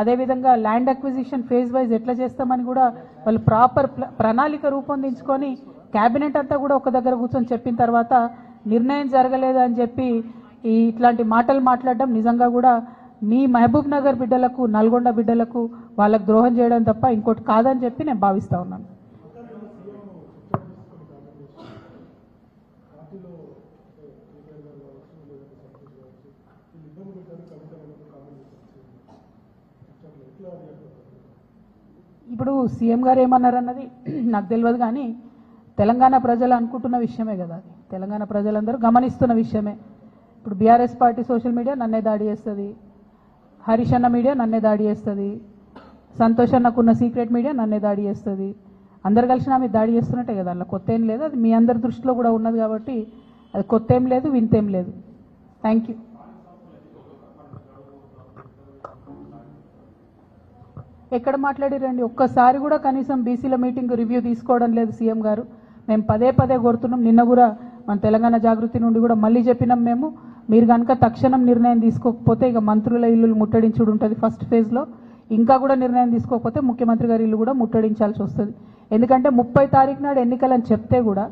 అదేవిధంగా land acquisition phase wise ఎట్లా చేస్తామని కూడా వాళ్ళు ప్రాపర్ ప్రణాళిక రూపొందించుకొని క్యాబినెట్ అంతా కూడా ఒక దగ్గర కూర్చొని చెప్పిన తర్వాత నిర్ణయం జరగలేదు అని చెప్పి ఇట్లాంటి మాటలు మాట్లాడడం నిజంగా కూడా మీ మహబూబ్ నగర్ బిడ్డలకు, నల్గొండ బిడ్డలకు వాళ్ళకు ద్రోహం చేయడం తప్ప ఇంకోటి కాదని చెప్పి నేను భావిస్తా ఉన్నాను. ఇప్పుడు సీఎం గారు ఏమన్నారన్నది నాకు తెలియదు, కానీ తెలంగాణ ప్రజలు అనుకుంటున్న విషయమే కదా, అది తెలంగాణ ప్రజలందరూ గమనిస్తున్న విషయమే. ఇప్పుడు బీఆర్ఎస్ పార్టీ సోషల్ మీడియా నన్నే దాడి చేస్తుంది, హరీష్ అన్న మీడియా నన్నే దాడి చేస్తుంది, సంతోష్ అన్నకున్న సీక్రెట్ మీడియా నన్నే దాడి చేస్తుంది. అందరు కలిసి నా మీద దాడి చేస్తున్నట్టే కదా, అలా కొత్త ఏం లేదు, అది మీ అందరి దృష్టిలో కూడా ఉన్నది కాబట్టి అది కొత్త ఏం లేదు, వింతేం లేదు. Thank you. ఎక్కడ మాట్లాడిరండి, ఒక్కసారి కూడా కనీసం బీసీల మీటింగ్ రివ్యూ తీసుకోవడం లేదు సీఎం గారు. మేము పదే పదే కోరుతున్నాం, నిన్న కూడా మన తెలంగాణ జాగృతి నుండి కూడా మళ్ళీ చెప్పినాం మేము, మీరు కనుక తక్షణం నిర్ణయం తీసుకోకపోతే ఇక మంత్రుల ఇల్లు ముట్టడించుడు ఉంటుంది ఫస్ట్ ఫేజ్లో, ఇంకా కూడా నిర్ణయం తీసుకోకపోతే ముఖ్యమంత్రి గారి ఇల్లు కూడా ముట్టడించాల్సి వస్తుంది. ఎందుకంటే 30 తారీఖు నాడు ఎన్నికలని చెప్తే కూడా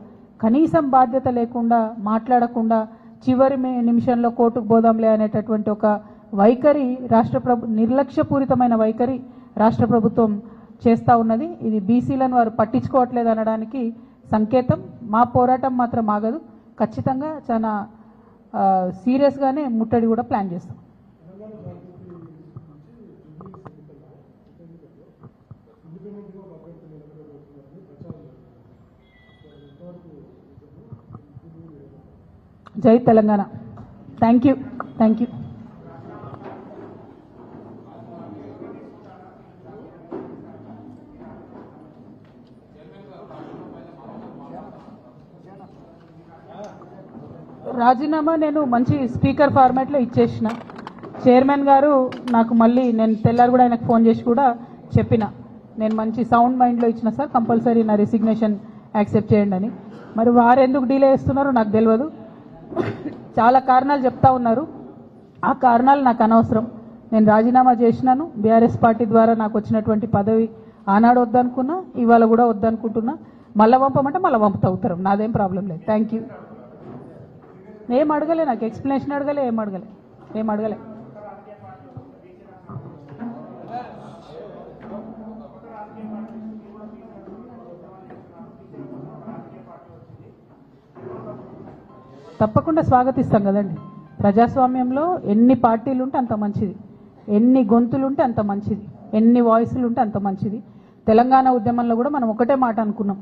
కనీసం బాధ్యత లేకుండా మాట్లాడకుండా చివరి నిమిషంలో కోర్టుకు పోదాంలే అనేటటువంటి ఒక వైఖరి నిర్లక్ష్యపూరితమైన వైఖరి రాష్ట్ర ప్రభుత్వం చేస్తూ ఉన్నది. ఇది బీసీలను వారు పట్టించుకోవట్లేదు అనడానికి సంకేతం. మా పోరాటం మాత్రం ఆగదు, ఖచ్చితంగా చాలా సీరియస్గానే ముట్టడి కూడా ప్లాన్ చేస్తాం. జై Telangana. Thank you. Thank you. రాజీనామా నేను మంచి స్పీకర్ ఫార్మాట్లో ఇచ్చేసిన. చైర్మన్ గారు నాకు మళ్ళీ నేను తెల్లారు కూడా ఆయనకు ఫోన్ చేసి కూడా చెప్పిన, నేను మంచి సౌండ్ మైండ్లో ఇచ్చిన సార్, కంపల్సరీ నా రిసిగ్నేషన్ యాక్సెప్ట్ చేయండి అని. మరి వారు ఎందుకు డిలే చేస్తున్నారో నాకు తెలియదు. చాలా కారణాలు చెప్తా ఉన్నారు, ఆ కారణాలు నాకు అనవసరం. నేను రాజీనామా చేసినాను. బీఆర్ఎస్ పార్టీ ద్వారా నాకు వచ్చినటువంటి పదవి ఆనాడు వద్దనుకున్నా, ఇవాళ కూడా వద్దనుకుంటున్నా. మళ్ళీ పంపమంటే మళ్ళీ పంపుతా ఉత్తరం, నాదేం ప్రాబ్లం లేదు. Thank you. ఏం అడగలే, నాకు ఎక్స్ప్లెనేషన్ అడగలే, ఏం అడగలే. తప్పకుండా స్వాగతిస్తాం కదండి. ప్రజాస్వామ్యంలో ఎన్ని పార్టీలు ఉంటే అంత మంచిది, ఎన్ని గొంతులు ఉంటే అంత మంచిది, ఎన్ని వాయిస్లు ఉంటే అంత మంచిది. తెలంగాణ ఉద్యమంలో కూడా మనం ఒకటే మాట అనుకున్నాం,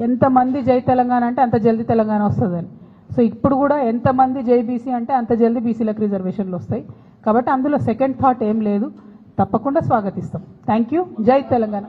ఎంతమంది జై తెలంగాణ అంటే అంత జల్దీ తెలంగాణ వస్తుందని. సో ఇప్పుడు కూడా ఎంతమంది జై బీసీ అంటే అంత జల్దీ బీసీలకు రిజర్వేషన్లు వస్తాయి. కాబట్టి అందులో సెకండ్ థాట్ ఏం లేదు, తప్పకుండా స్వాగతిస్తాం. Thank you. జై తెలంగాణ.